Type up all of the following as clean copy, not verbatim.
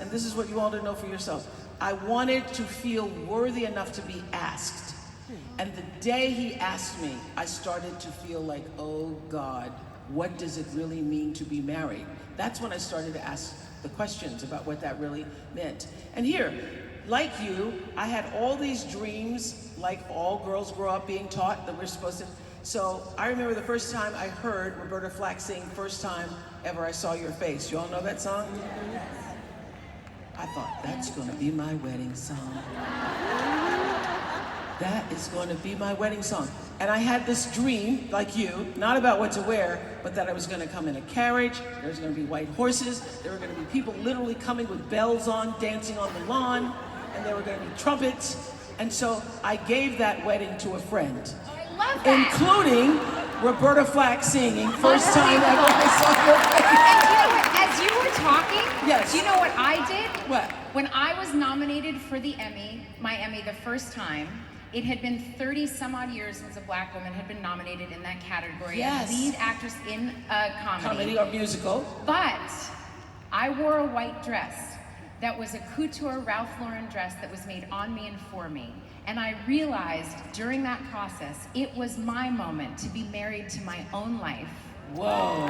and this is what you all to know for yourselves, I wanted to feel worthy enough to be asked. And the day he asked me, I started to feel like, oh God, what does it really mean to be married? That's when I started to ask the questions about what that really meant. And here, like you, I had all these dreams, like all girls grow up being taught that we're supposed to. So I remember the first time I heard Roberta Flack sing First Time Ever I Saw Your Face. You all know that song? I thought, that's gonna be my wedding song. That is going to be my wedding song. And I had this dream, like you, not about what to wear, but that I was going to come in a carriage, there was going to be white horses, there were going to be people literally coming with bells on, dancing on the lawn, and there were going to be trumpets. And so I gave that wedding to a friend. I love that. Including Roberta Flack singing First Time Ever I Saw Your Face. And you know what, as you were talking, yes. Do you know what I did? What? When I was nominated for the Emmy, my Emmy the first time, it had been 30 some odd years since a black woman had been nominated in that category Yes. as lead actress in a Comedy or musical. But I wore a white dress that was a couture Ralph Lauren dress that was made on me and for me. And I realized during that process, it was my moment to be married to my own life. Whoa.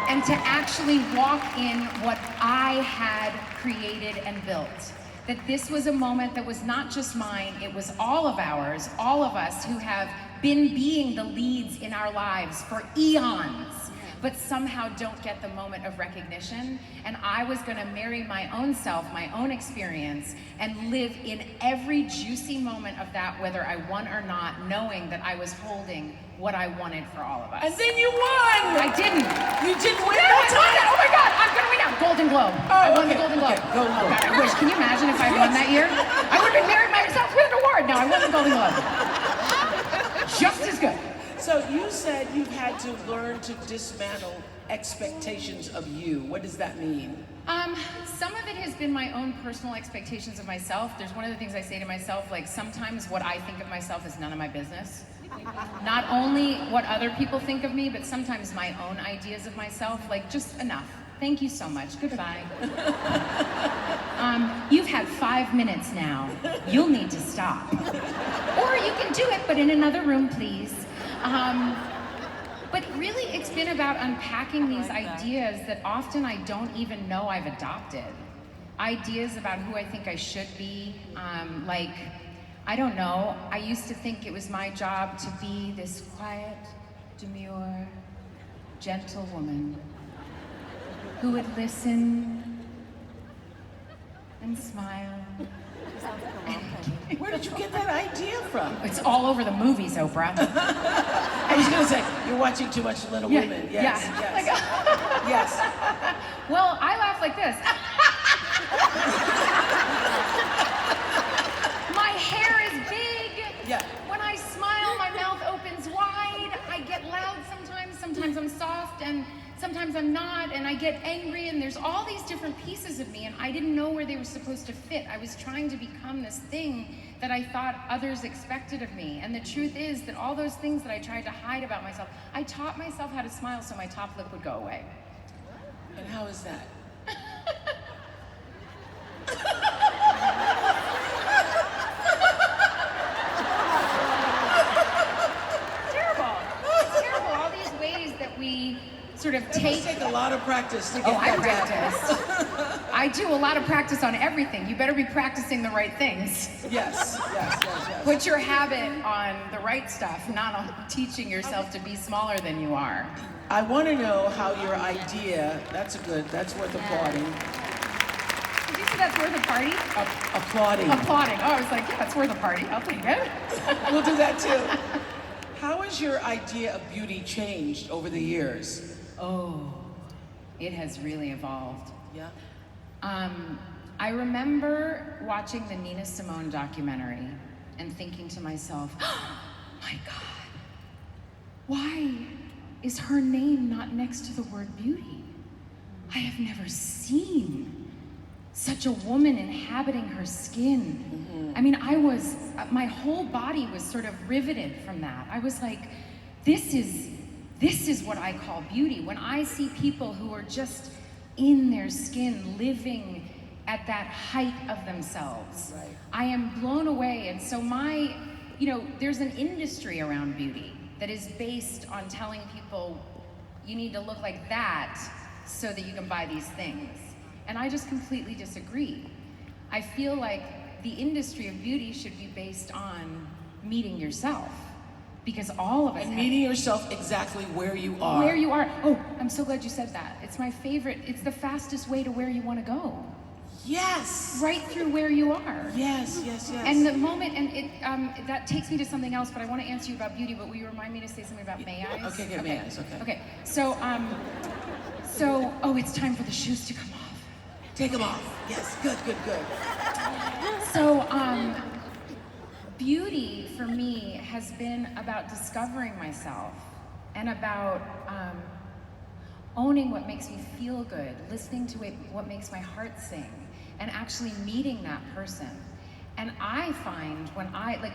And to actually walk in what I had created and built. That this was a moment that was not just mine, it was all of ours, all of us who have been being the leads in our lives for eons, but somehow don't get the moment of recognition. And I was gonna marry my own self, my own experience, and live in every juicy moment of that, whether I won or not, knowing that I was holding what I wanted for all of us. And then you won! I didn't. You didn't win No, that I won time? that. Oh my God, I'm gonna win now. Golden Globe. Oh, I won okay, the Golden Globe. okay, Golden Oh Globe. God, I wish. Can you imagine if I won that year? I would have been married by myself with an award. No, I won the Golden Globe. Just as good. So you said you've had to learn to dismantle expectations of you. What does that mean? Some of it has been my own personal expectations of myself. There's one of the things I say to myself, like sometimes what I think of myself is none of my business. Not only what other people think of me, but sometimes my own ideas of myself, like just enough. Thank you so much, goodbye. You've had 5 minutes now. You'll need to stop. Or you can do it, but in another room, please. But really, it's been about unpacking these ideas that often I don't even know I've adopted. Ideas about who I think I should be, like, I don't know, I used to think it was my job to be this quiet, demure, gentle woman who would listen and smile. Where did you get that idea from? It's all over the movies, Oprah. I was going to say, you're watching too much Little Women. Yes, yeah. yes. Like, Yes. well, I laugh like this. My hair is big. Yeah. When I smile, my mouth opens wide. I get loud sometimes. Sometimes I'm soft, and sometimes I'm not. And I get angry, and there's all these different pieces of me, and I didn't know where they were supposed to fit. I was trying to become this thing that I thought others expected of me. And the truth is that all those things that I tried to hide about myself, I taught myself how to smile so my top lip would go away. And how is that? Terrible. It's terrible. All these ways that we sort of It must take a lot of practice to get I that down. practice. I do a lot of practice on everything. You better be practicing the right things. Yes, yes, yes, yes. Put your habit on the right stuff, not on teaching yourself to be smaller than you are. I want to know how your idea, that's worth applauding. Did you say that's worth a party? Applauding. Applauding. Oh, I was like, yeah, that's worth a party. I'll take it. We'll do that too. How has your idea of beauty changed over the years? Oh, it has really evolved. Yeah. I remember watching the Nina Simone documentary and thinking to myself, oh my God, why is her name not next to the word beauty? I have never seen such a woman inhabiting her skin. Mm-hmm. I mean, my whole body was sort of riveted from that. I was like, this is what I call beauty. When I see people who are just in their skin, living at that height of themselves. Right. I am blown away. And so there's an industry around beauty that is based on telling people you need to look like that so that you can buy these things. And I just completely disagree. I feel like the industry of beauty should be based on meeting yourself, because all of us and meeting yourself exactly where you are. Where you are. Oh, I'm so glad you said that. It's my favorite. It's the fastest way to where you want to go. Yes. Right through where you are. Yes, yes, yes. And the moment, and that takes me to something else, but I want to answer you about beauty, but will you remind me to say something about may I's? Okay, good, may I's, okay. Okay, so, it's time for the shoes to come off. Take them off. Yes, good, good, good. So, beauty for me has been about discovering myself and about owning what makes me feel good, listening to what makes my heart sing, and actually meeting that person. And I find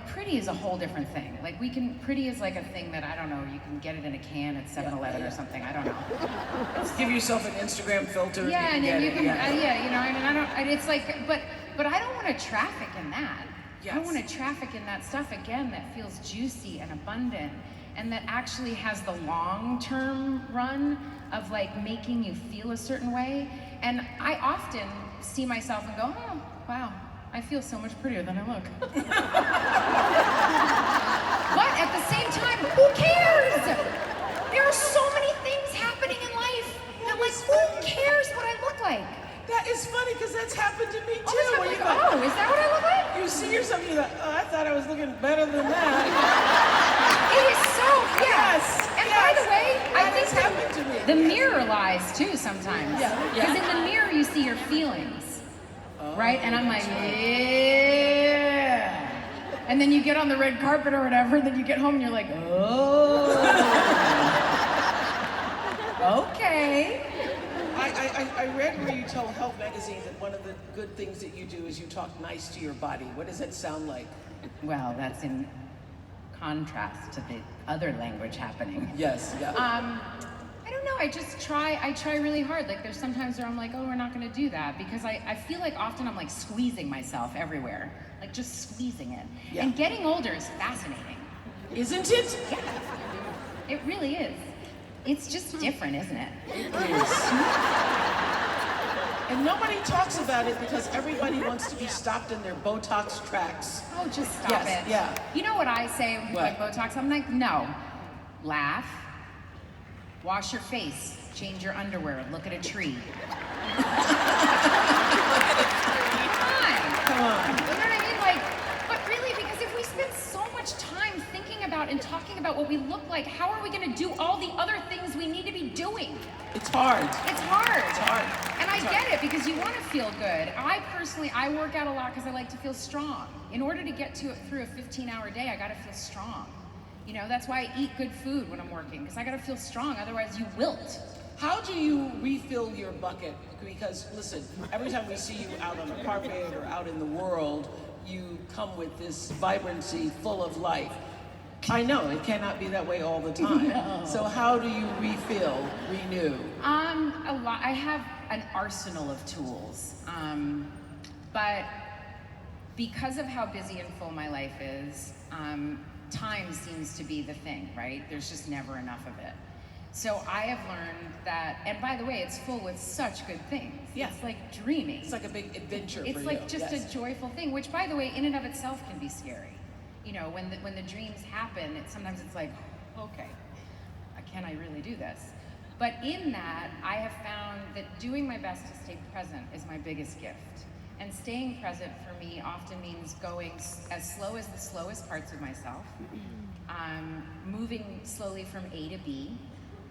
pretty is a whole different thing. Like pretty is like a thing that, I don't know, you can get it in a can at 7-Eleven or something, I don't know. Give yourself an Instagram filter. Yeah, and then you can, it's like, but I don't want to traffic in that. Yes. I want to traffic in that stuff again that feels juicy and abundant, and that actually has the long-term run of like making you feel a certain way. And I often see myself and go, oh, wow, I feel so much prettier than I look. But at the same time, who cares? There are so many things happening in life that who cares what I look like? That is funny, because that's happened to me too. Is that what I look like? You see yourself, you're like, I thought I was looking better than that. It is so, Yes. And by the way, I think has happened to me. the mirror lies too sometimes. Yeah. Because in the mirror you see your feelings, right? And I'm like, yeah. And then you get on the red carpet or whatever, and then you get home and you're like, oh. Okay. I read where you tell Health Magazine that one of the good things that you do is you talk nice to your body. What does that sound like? Well, that's in contrast to the other language happening. Yes, yeah. I don't know, I try really hard. Like there's sometimes where I'm like, oh, we're not gonna do that, because I feel like often I'm like squeezing myself everywhere. Like just squeezing it. Yeah. And getting older is fascinating. Isn't it? Yeah, it really is. It's just different, isn't it? It is. And nobody talks about it because everybody wants to be stopped in their Botox tracks. Oh, just stop Yes, it. yeah. You know what I say What? like Botox? I'm like, no. Laugh, wash your face, change your underwear, look at a tree. Come on. You know what I mean? Like, but really, because if we spend so much time thinking about and talking about what we look like, how are we going to do all the other things we need to be doing? It's hard. It's hard. It's hard. And I get it, because you want to feel good. I work out a lot because I like to feel strong. In order to get through a 15-hour day, I got to feel strong. You know, that's why I eat good food when I'm working, because I got to feel strong, otherwise you wilt. How do you refill your bucket? Because listen, every time we see you out on a carpet or out in the world, you come with this vibrancy full of life. I know it cannot be that way all the time. No. So how do you refill, renew? A lot. I have an arsenal of tools, but because of how busy and full my life is, time seems to be the thing, right? There's just never enough of it. So I have learned that, and by the way, it's full with such good things. Yeah. It's like dreaming. It's like a big adventure for you. It's like just yes. a joyful thing, which by the way, in and of itself can be scary. You know, when the dreams happen, sometimes it's like, okay, can I really do this? But in that, I have found that doing my best to stay present is my biggest gift. And staying present for me often means going as slow as the slowest parts of myself, moving slowly from A to B,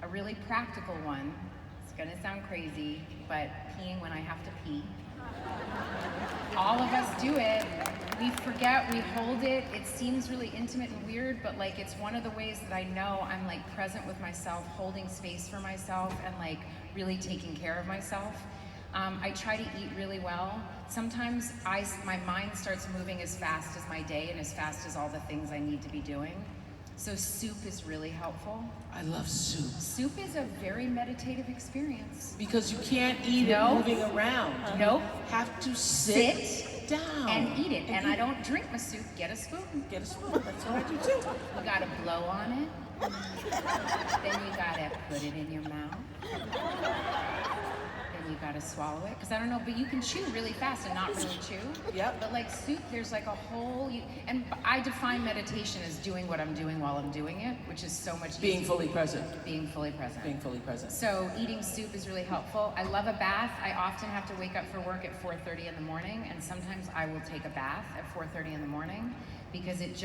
a really practical one. It's gonna sound crazy, but peeing when I have to pee. All of us do it. We forget, we hold it. It seems really intimate and weird, but like it's one of the ways that I know I'm like present with myself, holding space for myself, and like really taking care of myself. I try to eat really well. Sometimes my mind starts moving as fast as my day and as fast as all the things I need to be doing. So soup is really helpful. I love soup. Soup is a very meditative experience. Because you can't eat it moving around. Nope. You have to sit down. And eat it. And I don't drink my soup. Get a spoon. Get a spoon. That's what I do too. You gotta blow on it. Then you gotta put it in your mouth. Then you gotta swallow it. Because I don't know, but you can chew really fast and not really chew. Yep. But like soup, there's like a whole, and I define meditation as doing what I'm doing while I'm doing it, which is so much Being easier. fully present. Being fully present. Being fully present. So eating soup is really helpful. I love a bath. I often have to wake up for work at 4:30 in the morning, and sometimes I will take a bath at 4:30 in the morning because it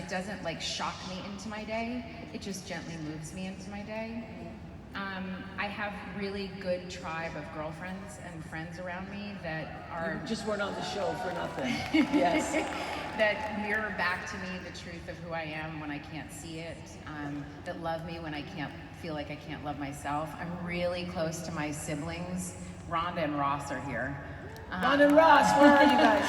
doesn't like shock me into my day. It just gently moves me into my day. I have really good tribe of girlfriends and friends around me that are You just weren't on the show for nothing. Yes. that mirror back to me the truth of who I am when I can't see it, that love me when I can't feel like I can't love myself. I'm really close to my siblings. Rhonda and Ross are here. Rhonda and Ross, where are you guys?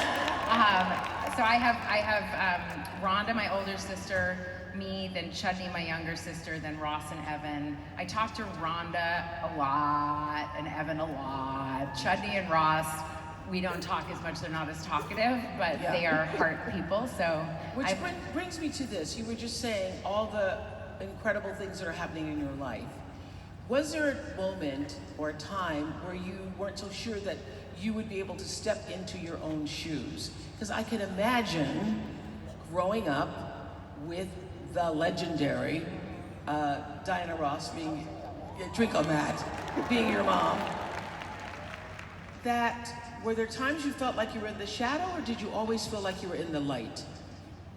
So I have Rhonda, my older sister, me, then Chudney, my younger sister, then Ross and Evan. I talk to Rhonda a lot and Evan a lot. Chudney and Ross, we don't talk as much, they're not as talkative, but they are heart people, so. Which brings me to this. You were just saying all the incredible things that are happening in your life. Was there a moment or a time where you weren't so sure that you would be able to step into your own shoes? Because I can imagine growing up with the legendary Diana Ross being, drink on that, being your mom. Were there times you felt like you were in the shadow, or did you always feel like you were in the light?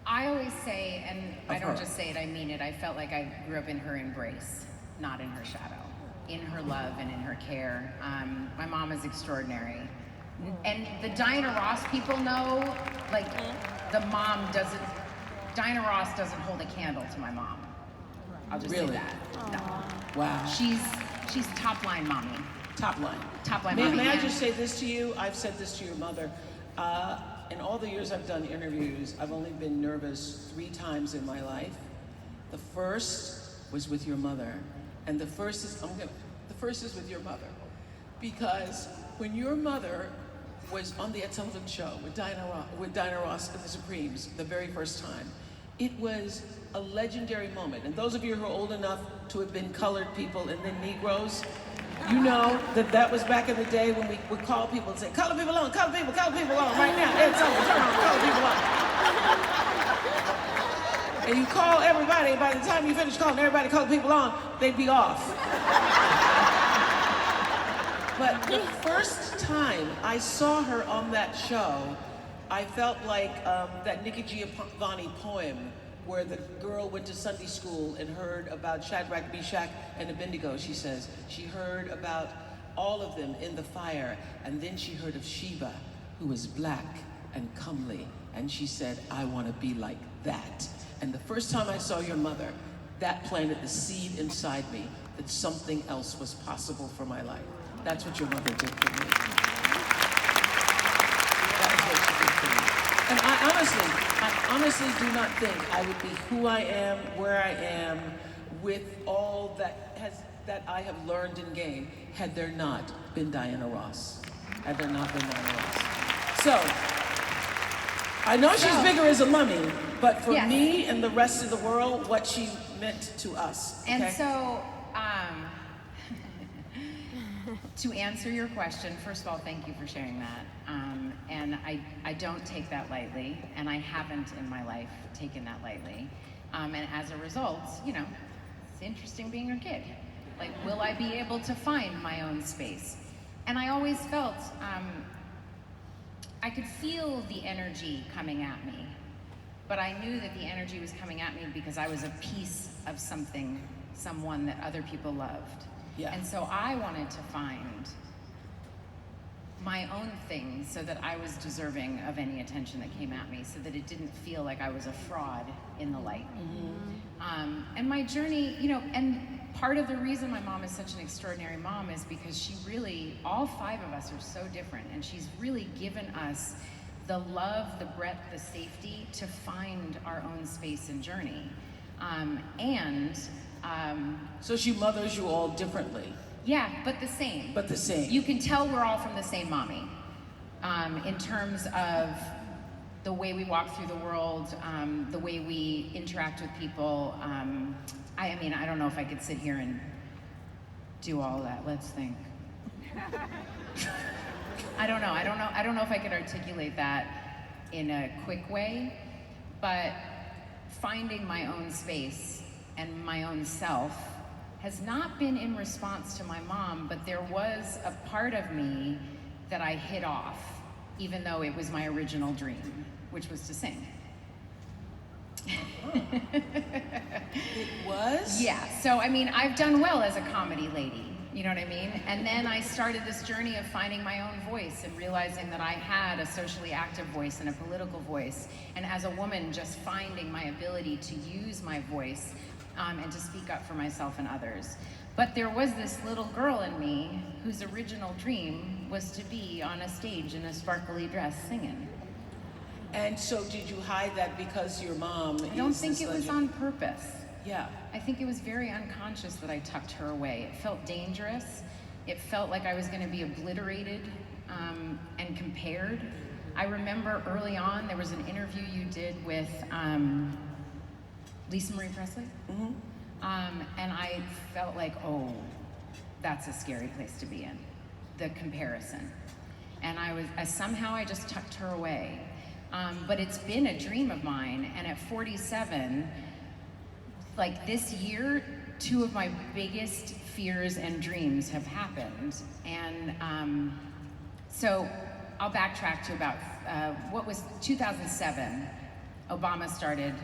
I always say, and I don't her. just say it, I mean it, I felt like I grew up in her embrace, not in her shadow, in her love and in her care. My mom is extraordinary. And the Diana Ross people know, like, Diana Ross doesn't hold a candle to my mom. I'll just say that. No. Wow. She's top line mommy. Top line. Top line mommy. May I just say this to you? I've said this to your mother. In all the years I've done interviews, I've only been nervous 3 times in my life. The first was with your mother, and the first is with your mother, because when your mother was on the Ed Sullivan Show with Diana Ross and the Supremes the very first time, it was a legendary moment. And those of you who are old enough to have been colored people and then Negroes, you know that was back in the day when we would call people and say, color people on, color people on, right now, Ed Sullivan, turn on, color people on. And you call everybody, and by the time you finish calling everybody color people on, they'd be off. But the first time I saw her on that show, I felt like that Nikki Giovanni poem where the girl went to Sunday school and heard about Shadrach, Meshach, and Abednego. She says she heard about all of them in the fire, and then she heard of Sheba, who was black and comely, and she said, I want to be like that. And the first time I saw your mother, that planted the seed inside me that something else was possible for my life. That's what your mother did for me. That is what she did for me. And I honestly do not think I would be who I am, where I am, with all that I have learned and gained, had there not been Diana Ross. Had there not been Diana Ross. So, I know she's bigger as a mummy, but for me and the rest of the world, what she meant to us. Okay? And so, to answer your question, first of all, thank you for sharing that. And I don't take that lightly, and I haven't in my life taken that lightly. And as a result, you know, it's interesting being a kid. Like, will I be able to find my own space? And I always felt, I could feel the energy coming at me, but I knew that the energy was coming at me because I was a piece of someone that other people loved. Yeah. And so I wanted to find my own thing so that I was deserving of any attention that came at me, so that it didn't feel like I was a fraud in the light. Mm-hmm. And my journey, you know, and part of the reason my mom is such an extraordinary mom is because she really, all 5 of us are so different, and she's really given us the love, the breadth, the safety to find our own space and journey. So she mothers you all differently. Yeah, but the same. But the same. You can tell we're all from the same mommy. In terms of the way we walk through the world, the way we interact with people. I mean, I don't know if I could sit here and do all that. Let's think. I don't know if I could articulate that in a quick way, but finding my own space and my own self has not been in response to my mom, but there was a part of me that I hit off, even though it was my original dream, which was to sing. It was? Yeah, so I mean, I've done well as a comedy lady, you know what I mean? And then I started this journey of finding my own voice and realizing that I had a socially active voice and a political voice. And as a woman, just finding my ability to use my voice and to speak up for myself and others. But there was this little girl in me whose original dream was to be on a stage in a sparkly dress singing. And so did you hide that because your mom I don't think it was on purpose. Yeah. I think it was very unconscious that I tucked her away. It felt dangerous. It felt like I was going to be obliterated and compared. I remember early on, there was an interview you did with Lisa Marie Presley. Mm-hmm. And I felt like, oh, that's a scary place to be in, the comparison. And somehow I just tucked her away. But it's been a dream of mine, and at 47, like this year, two of my biggest fears and dreams have happened. And so I'll backtrack to about, what was 2007, Obama started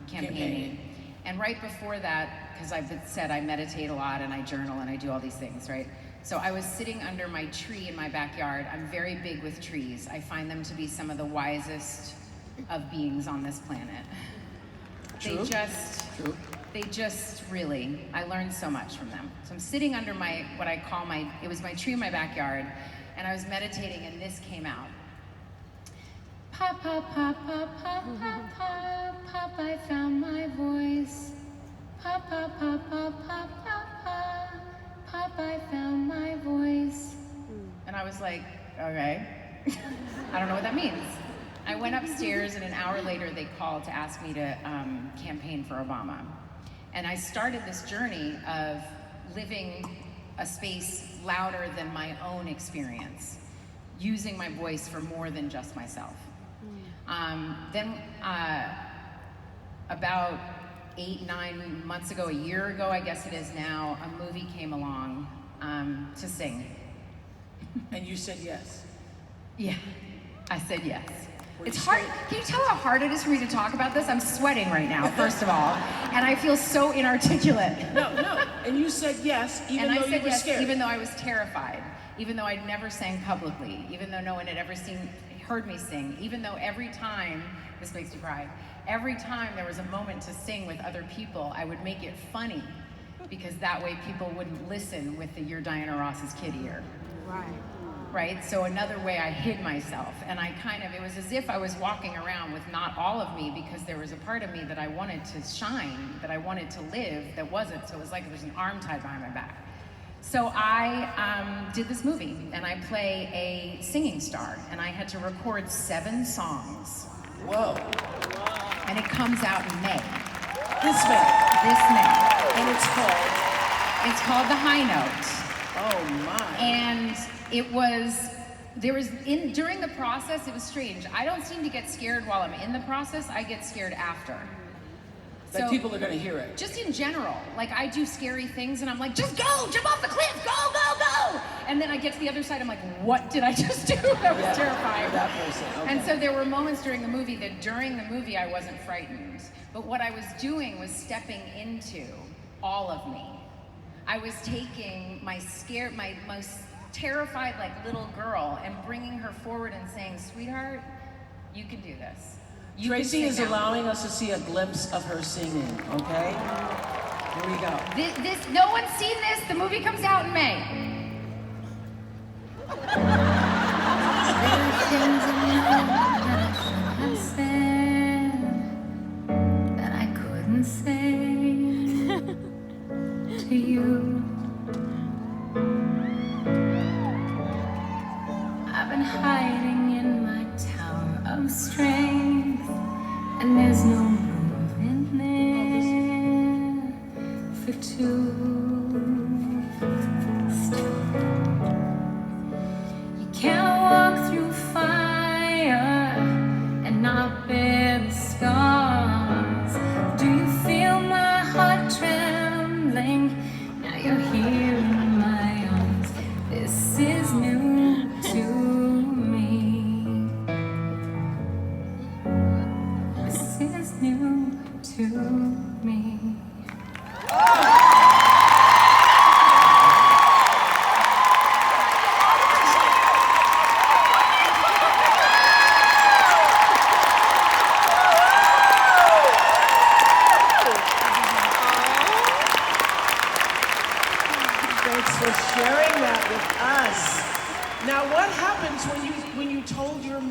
campaigning. And right before that, because I've said I meditate a lot and I journal and I do all these things, right? So I was sitting under my tree in my backyard. I'm very big with trees. I find them to be some of the wisest of beings on this planet. True. They just really, I learned so much from them. So I'm sitting under it was my tree in my backyard, and I was meditating, and this came out. Pop, pop, pop, pop, pop, pop, pop, pop, I found my voice. Pop, pop, pop, pop, pop, pop, pop, pop, I found my voice. And I was like, okay, I don't know what that means. I went upstairs, and an hour later they called to ask me to campaign for Obama. And I started this journey of living a space louder than my own experience, using my voice for more than just myself. Then about 8-9 months ago, a year ago, I guess it is now, a movie came along to sing. And you said yes. Yeah, I said yes. It's hard. Can you tell how hard it is for me to talk about this? I'm sweating right now, first of all, and I feel so inarticulate. No. And you said yes, even though you were scared. Even though I was terrified, even though I'd never sang publicly, even though no one had ever heard me sing, even though every time, this makes me cry, every time there was a moment to sing with other people, I would make it funny, because that way people wouldn't listen with the "You're Diana Ross's kid" ear. Right? So another way I hid myself, and it was as if I was walking around with not all of me, because there was a part of me that I wanted to shine, that I wanted to live, that wasn't. So it was like there's an arm tied behind my back. So I did this movie, and I play a singing star, and I had to record 7 songs. Whoa. And it comes out in May. This May. And it's called The High Note. Oh my. And during the process, it was strange. I don't seem to get scared while I'm in the process, I get scared after. That people are gonna hear it. Just in general, like I do scary things and I'm like, just go, jump off the cliff, go, go, go. And then I get to the other side, I'm like, what did I just do? That was terrifying. That person, okay. And so there were moments during the movie I wasn't frightened. But what I was doing was stepping into all of me. I was taking my most terrified like little girl and bringing her forward and saying, sweetheart, you can do this. Tracy is allowing us to see a glimpse of her singing, okay? Here we go. No one's seen this. The movie comes out in May. There are things in life that I should have said that I couldn't say.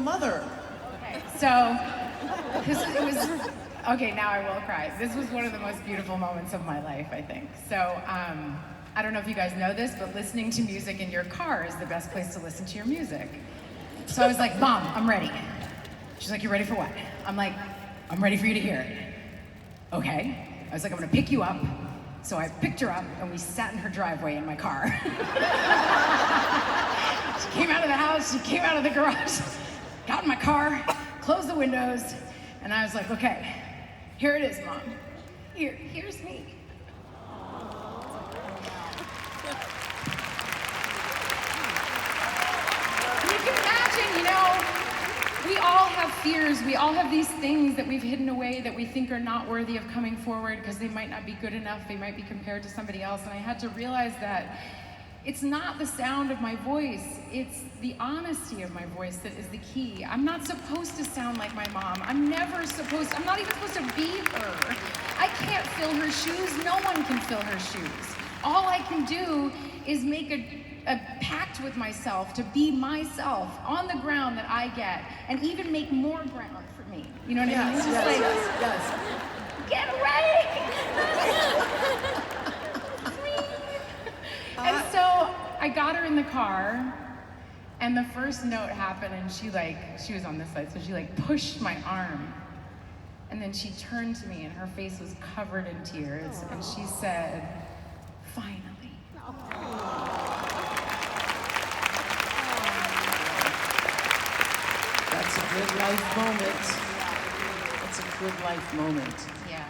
mother. Okay, so it was, okay, now I will cry. This was one of the most beautiful moments of my life, I think. So, I don't know if you guys know this, but listening to music in your car is the best place to listen to your music. So I was like, Mom, I'm ready. She's like, you're ready for what? I'm like, I'm ready for you to hear it. Okay. I was like, I'm gonna pick you up. So I picked her up and we sat in her driveway in my car. She came out of the house, she came out of the garage, got in my car, closed the windows, and I was like, okay, here it is, Mom. Here's me. You can imagine, we all have fears. We all have these things that we've hidden away that we think are not worthy of coming forward because they might not be good enough. They might be compared to somebody else. And I had to realize that it's not the sound of my voice. It's the honesty of my voice that is the key. I'm not supposed to sound like my mom. I'm not even supposed to be her. I can't fill her shoes. No one can fill her shoes. All I can do is make a pact with myself to be myself on the ground that I get, and even make more ground for me. You know what I mean? It's just Yes. get away! And so I got her in the car, and the first note happened, and she was on this side, so she pushed my arm. And then she turned to me, and her face was covered in tears, and she said, finally. That's a good life moment. That's a good life moment. Yeah.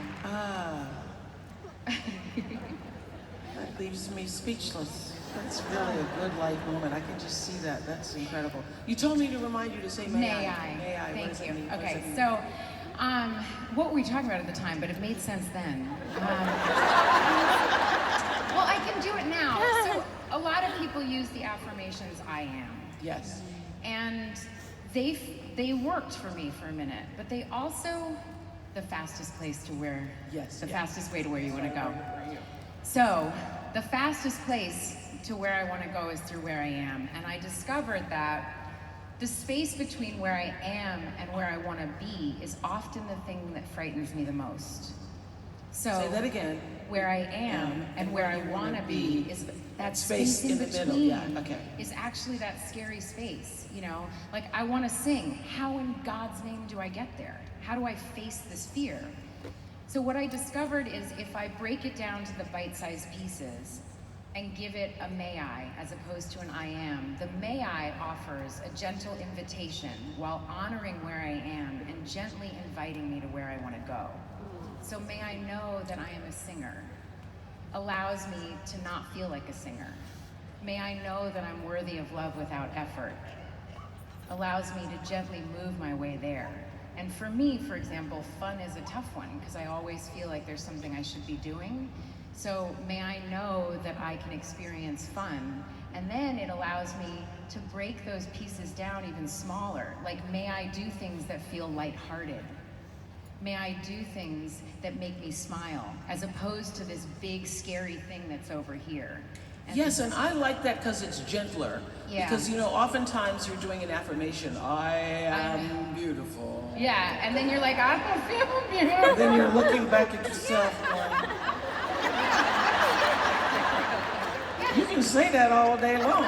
That leaves me speechless. That's really a good life moment. I can just see that. That's incredible. You told me to remind you to say may I. May I. Thank you. What does Okay, that mean? so what were we talking about at the time? But it made sense then. Well, I can do it now. So a lot of people use the affirmations I am. Yes. And they worked for me for a minute, but they also the fastest place to where fastest way to where you want to go. So the fastest place to where I want to go is through where I am, and I discovered that the space between where I am and where I want to be is often the thing that frightens me the most. So say that again. Where I am and where I want to be is that space in between. Middle. Yeah. Okay. Is actually that scary space, Like I want to sing. How in God's name do I get there? How do I face this fear? So what I discovered is if I break it down to the bite-sized pieces and give it a may I as opposed to an I am, the may I offers a gentle invitation while honoring where I am and gently inviting me to where I want to go. So may I know that I am a singer allows me to not feel like a singer. May I know that I'm worthy of love without effort allows me to gently move my way there. And for me, for example, fun is a tough one because I always feel like there's something I should be doing. So may I know that I can experience fun. And then it allows me to break those pieces down even smaller. Like, may I do things that feel lighthearted? May I do things that make me smile, as opposed to this big, scary thing that's over here. Yes, and I like that because it's gentler. Yeah. Because, oftentimes you're doing an affirmation, I am beautiful. Yeah, and then you're like, I don't feel beautiful. And then you're looking back at yourself going, you can say that all day long.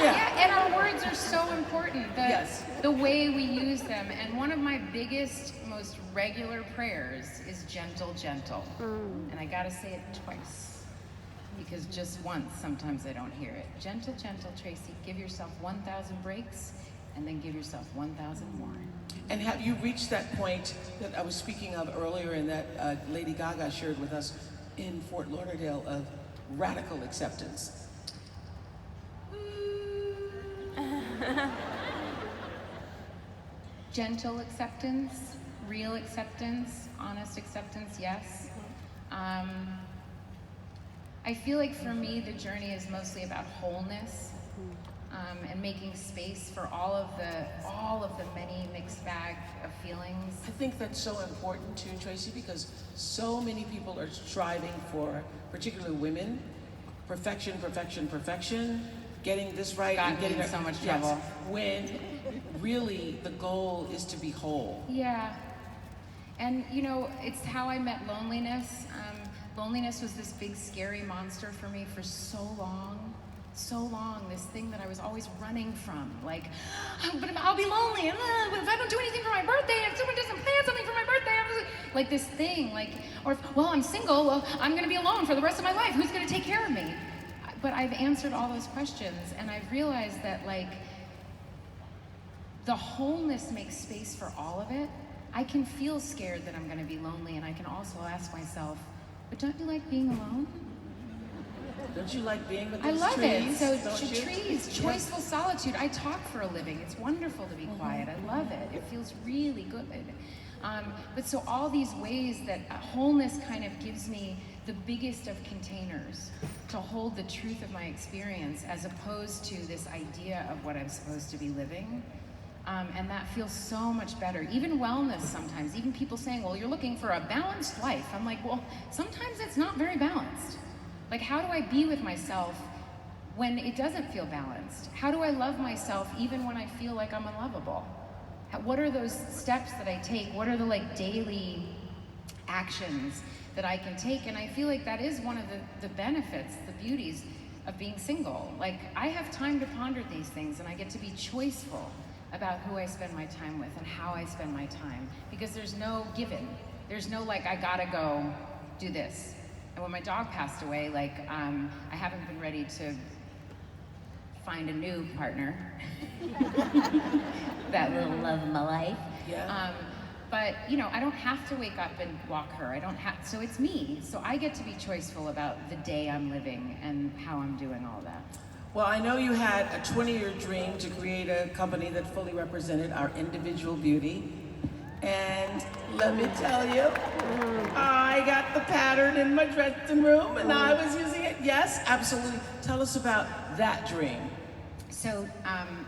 Yeah, and our words are so important. Yes. The way we use them. And one of my biggest, most regular prayers is gentle, gentle. And I gotta say it twice. Because just once, sometimes I don't hear it. Gentle, gentle, Tracy. Give yourself 1,000 breaks, and then give yourself 1,000 more. And have you reached that point that I was speaking of earlier and that Lady Gaga shared with us in Fort Lauderdale of radical acceptance? Gentle acceptance, real acceptance, honest acceptance, yes. I feel like for me, the journey is mostly about wholeness and making space for all of the many mixed bag of feelings. I think that's so important too, Tracy, because so many people are striving for, particularly women, perfection, perfection, perfection. getting this right Gotten and getting in so much yes, trouble. when really the goal is to be whole. Yeah. And you know, it's how I met loneliness. Loneliness was this big scary monster for me for so long, this thing that I was always running from. Like, but I'll be lonely, and if I don't do anything for my birthday, if someone doesn't plan something for my birthday, I'm just like this thing, like, or well, I'm single, well, I'm gonna be alone for the rest of my life. Who's gonna take care of me? But I've answered all those questions, and I've realized that like the wholeness makes space for all of it. I can feel scared that I'm gonna be lonely, and I can also ask myself, but don't you like being alone? Don't you like being with I those love trees? it. So Don't you? trees, choiceful solitude. I talk for a living. It's wonderful to be quiet. I love it. It feels really good. But so all these ways that wholeness kind of gives me the biggest of containers to hold the truth of my experience as opposed to this idea of what I'm supposed to be living. And that feels so much better. Even wellness sometimes, even people saying, well, you're looking for a balanced life. I'm like, well, sometimes it's not very balanced. Like, how do I be with myself when it doesn't feel balanced? How do I love myself even when I feel like I'm unlovable? What are those steps that I take? What are the like daily actions that I can take? And I feel like that is one of the benefits, the beauties of being single. Like, I have time to ponder these things, and I get to be choiceful about who I spend my time with and how I spend my time, because there's no given. There's no like, I gotta go do this. And when my dog passed away, like, I haven't been ready to find a new partner. That little love of my life. Yeah. But you know, I don't have to wake up and walk her. I don't have, so it's me. So I get to be choiceful about the day I'm living and how I'm doing all that. Well, I know you had a 20-year dream to create a company that fully represented our individual beauty. And let me tell you, I got the pattern in my dressing room and I was using it. Yes, absolutely. Tell us about that dream. So,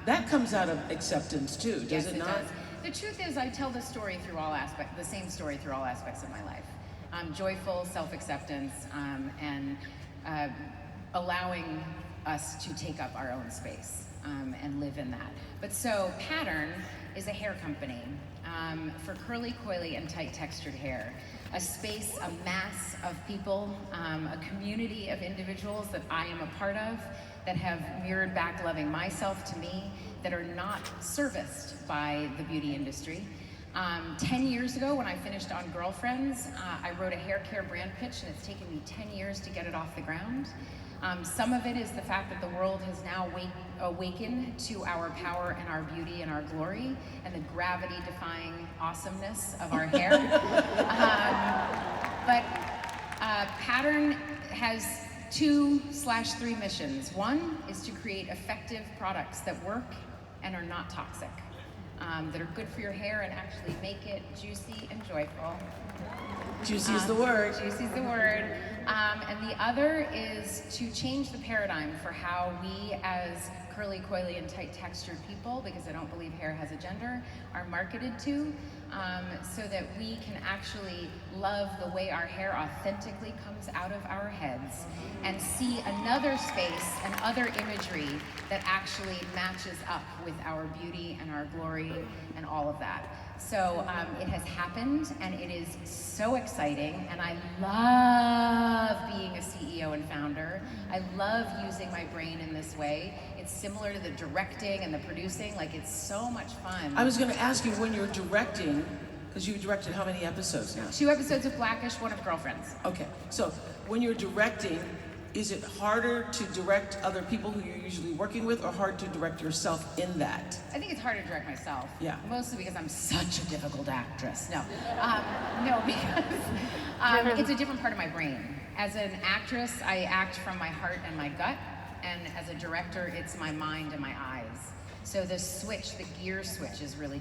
that comes out of acceptance too, does yes, it it not? does. The truth is, I tell the story through all aspects, the same story through all aspects of my life. Joyful self-acceptance and allowing us to take up our own space and live in that. But so Pattern is a hair company for curly, coily, and tight textured hair. A space, a mass of people, a community of individuals that I am a part of that have mirrored back loving myself to me, that are not serviced by the beauty industry. 10 years ago, when I finished on Girlfriends, I wrote a hair care brand pitch, and it's taken me 10 years to get it off the ground. Some of it is the fact that the world has now awakened to our power and our beauty and our glory and the gravity-defying awesomeness of our hair. But Pattern has 2/3 missions. One is to create effective products that work and are not toxic, that are good for your hair and actually make it juicy and joyful. Juicy is the word. Juicy's the word. And the other is to change the paradigm for how we as curly, coily, and tight textured people, because I don't believe hair has a gender, are marketed to, so that we can actually love the way our hair authentically comes out of our heads and see another space and other imagery that actually matches up with our beauty and our glory and all of that. So it has happened, and it is so exciting, and I love being a CEO and founder. I love using my brain in this way. It's similar to the directing and the producing, like it's so much fun. I was going to ask you, when you're directing, because you directed how many episodes now? 2 episodes of Blackish, 1 of Girlfriends. Okay, so when you're directing, is it harder to direct other people who you're usually working with, or hard to direct yourself in that? I think it's hard to direct myself. Yeah. Mostly because I'm such a difficult actress. No, no, because it's a different part of my brain. As an actress, I act from my heart and my gut, and as a director, it's my mind and my eyes. So the switch, the gear switch is really